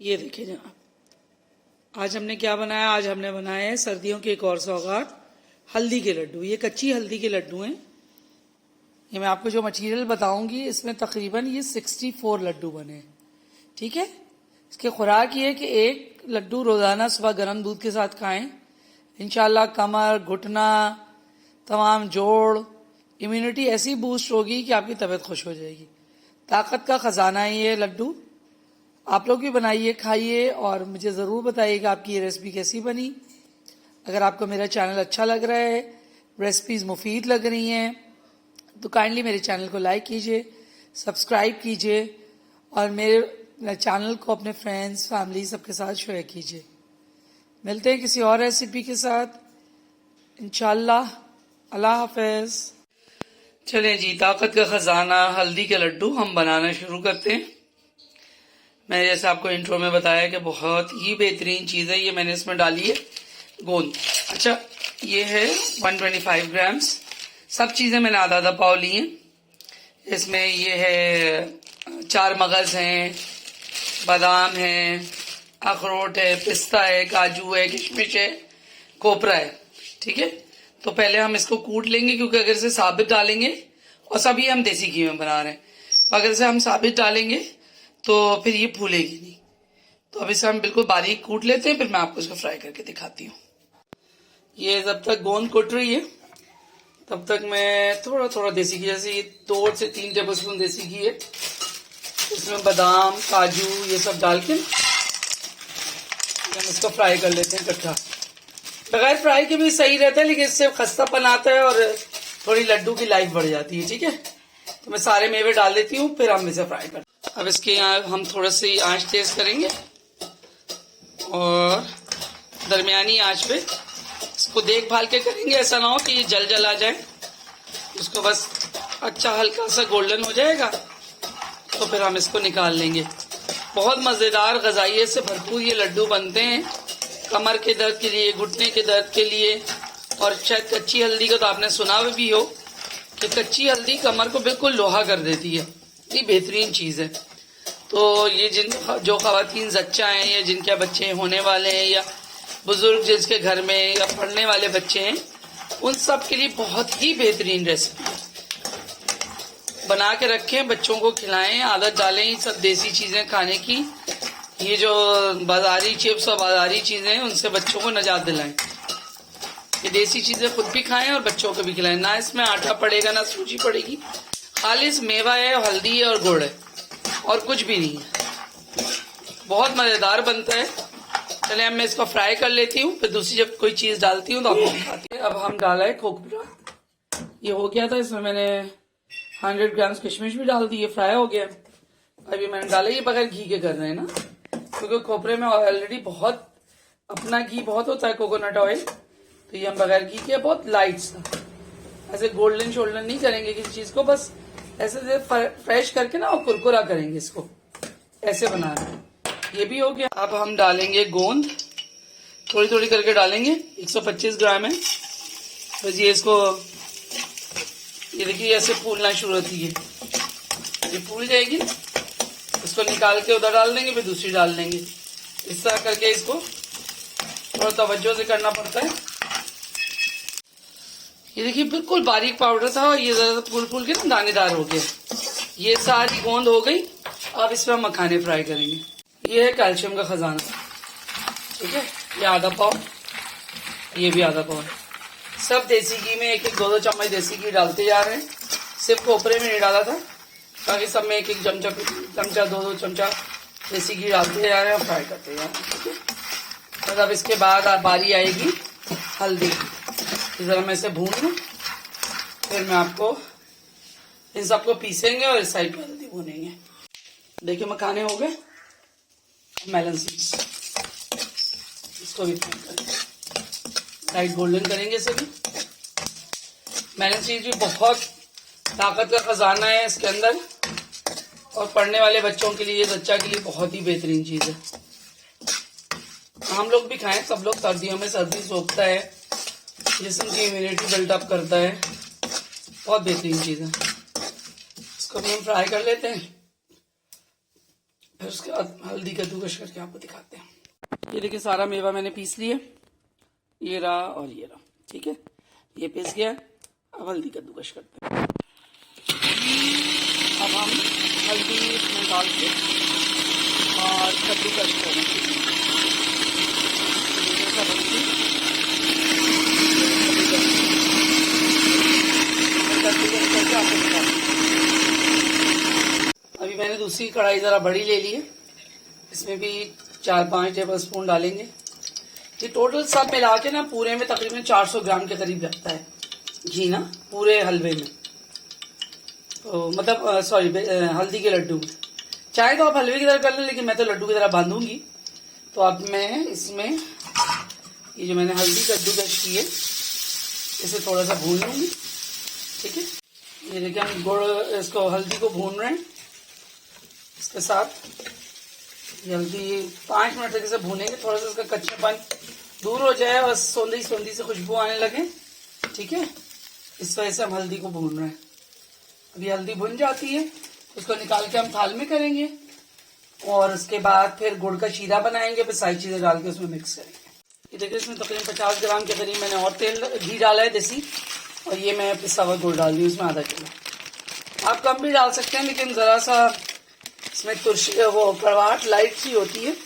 ये देखिए जनाब, आज हमने क्या बनाया। आज हमने बनाए हैं सर्दियों की एक और सौगात, हल्दी के लड्डू। ये कच्ची हल्दी के लड्डू हैं। ये मैं आपको जो मटेरियल बताऊंगी इसमें तकरीबन ये 64 लड्डू बने हैं। ठीक है। इसके खुराक ये है कि एक लड्डू रोजाना सुबह गर्म दूध के साथ खाएं। इंशाल्लाह कमर, घुटना, तमाम जोड़, इम्यूनिटी ऐसी बूस्ट होगी कि आपकी तबीयत खुश हो जाएगी। ताकत का खजाना है ये लड्डू। आप लोग भी बनाइए, खाइए और मुझे ज़रूर बताइएगा आपकी ये रेसिपी कैसी बनी। अगर आपको मेरा चैनल अच्छा लग रहा है, रेसिपीज़ मुफीद लग रही हैं, तो काइंडली मेरे चैनल को लाइक कीजिए, सब्सक्राइब कीजिए और मेरे चैनल को अपने फ्रेंड्स, फैमिली सबके साथ शेयर कीजिए। मिलते हैं किसी और रेसिपी के साथ इंशाल्लाह। अल्लाह हाफिज़। चलें जी, ताकत का ख़जाना हल्दी के लड्डू हम बनाना शुरू करते हैं। मैंने जैसे आपको इंट्रो में बताया कि बहुत ही बेहतरीन चीज़ है। ये मैंने इसमें डाली है गोंद। अच्छा, ये है 125 ग्राम्स। सब चीज़ें मैंने आधा आधा पाव ली हैं। इसमें ये है 4 मगज़ हैं, बादाम हैं, अखरोट है, पिस्ता है, काजू है, किशमिश है, कोपरा है। ठीक है। तो पहले हम इसको कूट लेंगे, क्योंकि अगर इसे साबित डालेंगे, और सभी हम देसी घी में बना रहे हैं, तो अगर इसे हम साबित डालेंगे तो फिर ये फूलेगी नहीं। तो अब इसे हम बिल्कुल बारीक कूट लेते हैं, फिर मैं आपको इसको फ्राई करके दिखाती हूँ। ये जब तक गोंद कुट रही है तब तक मैं थोड़ा थोड़ा देसी घी, जैसे ये 2 से 3 टेबल स्पून देसी घी है, इसमें बादाम, काजू ये सब डाल के हम इसको फ्राई कर लेते हैं इकट्ठा। बगैर फ्राई के भी सही रहता है, लेकिन इससे खस्तापन आता है और थोड़ी लड्डू की लाइफ बढ़ जाती है। ठीक है। तो मैं सारे मेवे डाल देती हूँ, फिर हम इसे फ्राई करते हैं। अब इसके यहाँ हम थोड़ा सी आंच तेज करेंगे और दरमियानी आंच पे इसको देखभाल के करेंगे। ऐसा ना हो कि ये जल जल आ जाए। इसको बस अच्छा हल्का सा गोल्डन हो जाएगा तो फिर हम इसको निकाल लेंगे। बहुत मज़ेदार ग़ज़ाइयत से भरपूर ये लड्डू बनते हैं, कमर के दर्द के लिए, घुटने के दर्द के लिए। और शायद कच्ची हल्दी का तो आपने सुना भी हो कि कच्ची हल्दी कमर को बिल्कुल लोहा कर देती है। ये बेहतरीन चीज़ है। तो ये जो ख़वातीन ज़च्चा हैं या जिनके बच्चे होने वाले हैं या बुज़ुर्ग जिसके घर में या पढ़ने वाले बच्चे हैं, उन सब के लिए बहुत ही बेहतरीन रेसिपी है। बना के रखें, बच्चों को खिलाएं, आदत डालें ये सब देसी चीज़ें खाने की। ये जो बाज़ारी चिप्स और बाज़ारी चीज़ें हैं उनसे बच्चों को निजात दिलाएं। ये देसी चीज़ें खुद भी खाएं और बच्चों को भी खिलाएं। ना इसमें आटा पड़ेगा, ना सूजी पड़ेगी, खालिस मेवा है, हल्दी है और गुड़ है, और कुछ भी नहीं है। बहुत मज़ेदार बनता है। चले अब मैं इसको फ्राई कर लेती हूँ, फिर दूसरी जब कोई चीज़ डालती हूँ तो आपको दिखाती है। अब हम डाला है खोपरा। ये हो गया था, इसमें मैंने 100 ग्राम किशमिश भी डाल दी, ये फ्राई हो गया। अभी मैंने डाला, ये बगैर घी के कर रहे हैं ना, क्योंकि खोपरे में ऑलरेडी बहुत अपना घी बहुत होता है, कोकोनट ऑयल। तो ये हम बगैर घी के बहुत लाइट सा, ऐसे गोल्डन शोल्डन नहीं करेंगे किसी चीज़ को, बस ऐसे फ्रेश करके ना और कुरकुरा करेंगे इसको, ऐसे बनाना है। ये भी हो गया। अब हम डालेंगे गोंद, थोड़ी थोड़ी करके डालेंगे। 125 ग्राम है बस। ये इसको, ये देखिए ऐसे फूलना शुरू होती है, ये फूल जाएगी, इसको निकाल के उधर डाल देंगे, फिर दूसरी डाल देंगे। इस तरह करके इसको थोड़ा तवज्जो से करना पड़ता है। ये देखिए बिल्कुल बारीक पाउडर था और ये ज़रा फूल फूल के ना दानेदार हो गया। ये सारी गोंद हो गई। अब इसमें हम मखाने फ्राई करेंगे। ये है कैल्शियम का खजाना। ठीक है। ये आधा पाव, ये भी आधा पाव है। सब देसी घी में 1-1, 2-2 चम्मच देसी घी डालते जा रहे हैं। सिर्फ खोपरे में नहीं डाला था, बाकी सब में 1-1 चमचा 2-2 चमचा देसी घी डालते जा रहे हैं और फ्राई करते जा रहे हैं। ठीक है। मतलब इसके बाद बारी आएगी हल्दी। जरा मैं इसे भून लूँ, फिर मैं आपको इन सबको पीसेंगे और इस साइड पर हल्दी भूनेंगे। देखिए मखाने हो गए। मेलन सीड्स, इसको भी लाइट गोल्डन करेंगे इसे भी। मेलन सीड्स भी बहुत ताकत का खजाना है इसके अंदर, और पढ़ने वाले बच्चों के लिए, बच्चा के लिए बहुत ही बेहतरीन चीज़ है। हम लोग भी खाएं, सब लोग। सर्दियों में सर्दी सोखता है, जिस्म की इम्यूनिटी बिल्डअप करता है, बहुत बेहतरीन चीज़ है। इसको भी हम फ्राई कर लेते हैं। फिर उसके बाद हल्दी कद्दूकस करके आपको दिखाते हैं। ये देखिए सारा मेवा मैंने पीस लिया, ये रहा और ये रहा, ठीक है, ये पीस गया। अब हल्दी कद्दूकस करते हैं। अब हम हल्दी इसमें डाल के और कद्दूकस करेंगे। अभी मैंने दूसरी कढ़ाई ज़रा बड़ी ले ली है, इसमें भी 4-5 टेबल स्पून डालेंगे। ये टोटल सब मिला के ना पूरे में तकरीबन 400 ग्राम के करीब लगता है घी ना, पूरे हलवे में, तो मतलब सॉरी हल्दी के लड्डू में। चाहे तो आप हलवे की तरह कर लें, लेकिन मैं तो लड्डू की तरह बांधूंगी। तो अब मैं इसमें ये जो मैंने हल्दी कद्दूकस की है इसे थोड़ा सा भून लूंगी, ठीक है। ये देखिए हम गुड़ इसको हल्दी को भून रहे हैं, इसके साथ ये हल्दी 5 मिनट तक इसे भूनेंगे, थोड़ा सा इसका कच्चापन दूर हो जाए और सौंधी सौंधी से खुशबू आने लगे, ठीक है। इस वजह से हम हल्दी को भून रहे हैं। अभी हल्दी भुन जाती है, उसको निकाल के हम थाल में करेंगे और उसके बाद फिर गुड़ का शीरा बनाएंगे, फिर सारी चीजें डाल के उसमें मिक्स करेंगे। ये देखिए इसमें तकरीबन 50 ग्राम के करीब मैंने और तेल घी डाला है देसी, और ये मैं पिसा हुआ गुड़ डाल दी उसमें आधा किलो। आप कम भी डाल सकते हैं, लेकिन जरा सा इसमें तुलसी वो कड़वाहट लाइट सी होती है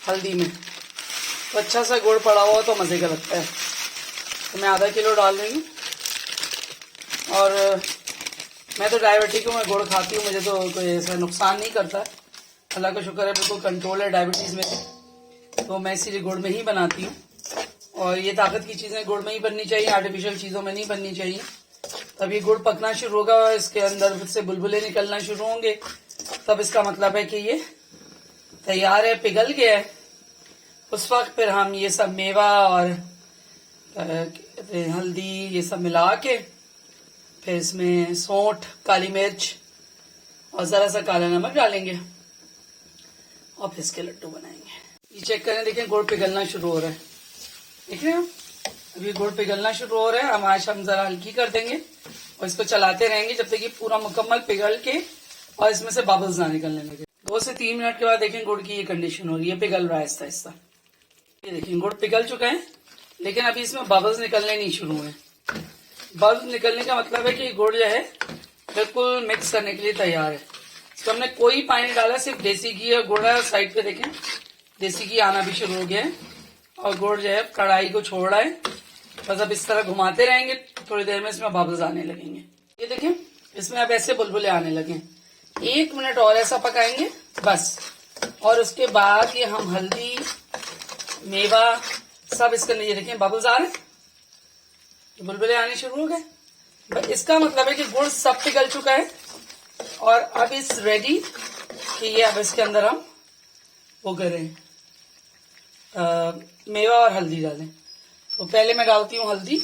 हल्दी में, तो अच्छा सा गुड़ पड़ा हुआ तो मजे का लगता है। तो मैं आधा किलो डाल रही हूँ, और मैं तो डायबिटिक हूँ, मैं गुड़ खाती हूँ, मुझे तो कोई ऐसा नुकसान नहीं करता, अल्लाह का शुक्र है बिल्कुल कंट्रोल है डायबिटीज़ में, तो मैं इसीलिए गुड़ में ही बनाती हूँ। और ये ताकत की चीज़ें गुड़ में ही बननी चाहिए, आर्टिफिशियल चीज़ों में नहीं बननी चाहिए। तब ये गुड़ पकना शुरू होगा, इसके अंदर से बुलबुले निकलना शुरू होंगे, तब इसका मतलब है कि ये तैयार है, पिघल गया है। उस वक्त फिर हम ये सब मेवा और हल्दी ये सब मिला के फिर इसमें सौंठ, काली मिर्च और ज़रा सा काला नमक डालेंगे और फिर इसके लड्डू बनाएंगे। ये चेक करें, देखें गुड़ पिघलना शुरू हो रहा है, देख रहे हैं अभी गुड़ पिघलना शुरू हो रहा है। हम आँच हम ज़रा हल्की कर देंगे और इसको चलाते रहेंगे जब तक ये पूरा मुकम्मल पिघल के और इसमें से बबल्स ना निकलने लगे। 2 से 3 मिनट के बाद देखें गुड़ की ये कंडीशन हो रही है, पिघल रहा है आहिस्ता आहिस्ता। ये देखिए गुड़ पिघल चुका है, लेकिन अभी इसमें बबल्स निकलने नहीं शुरू हुए। बबल्स निकलने का मतलब है कि गुड़ जो है बिल्कुल मिक्स करने के लिए तैयार है। इसको हमने कोई पानी डाला, सिर्फ देसी घी और गुड़ है। साइड पे देखें देसी घी आना भी शुरू हो गया है और गुड़ जो है कढ़ाई को छोड़ रहा है। बस अब इस तरह घुमाते रहेंगे, थोड़ी देर में इसमें बबल्स आने लगेंगे। ये देखें इसमें अब ऐसे बुलबुले आने लगे। 1 मिनट और ऐसा पकाएंगे बस, और उसके बाद ये हम हल्दी मेवा सब इसके अंदर, ये देखें बबल्स आ रहे हैं, बुलबुले आने शुरू हो गए। इसका मतलब है कि गुड़ सब पिघल चुका है और अब इस रेडी कि ये अब इसके अंदर हम वो करें मेवा और हल्दी डालें। तो पहले मैं डालती हूँ हल्दी,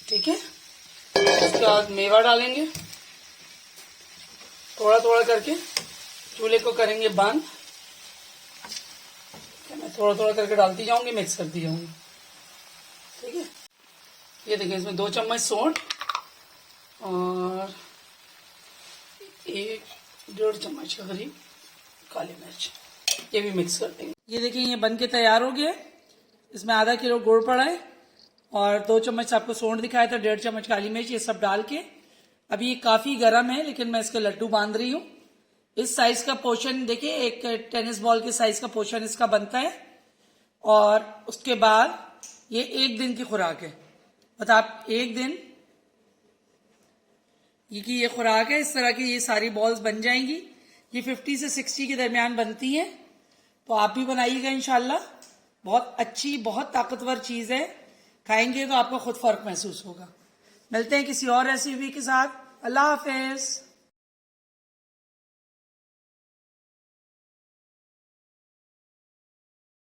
ठीक है, उसके बाद मेवा डालेंगे थोड़ा थोड़ा करके, चूल्हे को करेंगे बंद। मैं थोड़ा थोड़ा करके डालती जाऊंगी, मिक्स करती जाऊंगी, ठीक है। ये देखिए इसमें 2 चम्मच सौंठ और 1-1.5 चम्मच के करीब काली मिर्च, ये भी मिक्स कर देंगे। ये देखिए ये बन के तैयार हो गया। इसमें आधा किलो गुड़ पड़ा है और 2 चम्मच आपको सौंठ दिखाया था, 1.5 चम्मच काली मिर्च, ये सब डाल के अभी ये काफी गर्म है, लेकिन मैं इसके लड्डू बांध रही हूँ। इस साइज का पोर्शन देखिए, एक टेनिस बॉल के साइज का पोर्शन इसका बनता है। और उसके बाद ये 1 दिन की खुराक है, मतलब आप 1 दिन ये खुराक है, इस तरह की ये सारी बॉल्स बन जाएंगी। ये 50 से 60 के दरमियान बनती है, तो आप भी बनाइएगा इंशाल्लाह। बहुत अच्छी, बहुत ताकतवर चीज़ है, खाएंगे तो आपको खुद फर्क महसूस होगा। मिलते हैं किसी और रेसिपी के साथ। अल्लाह हाफिज।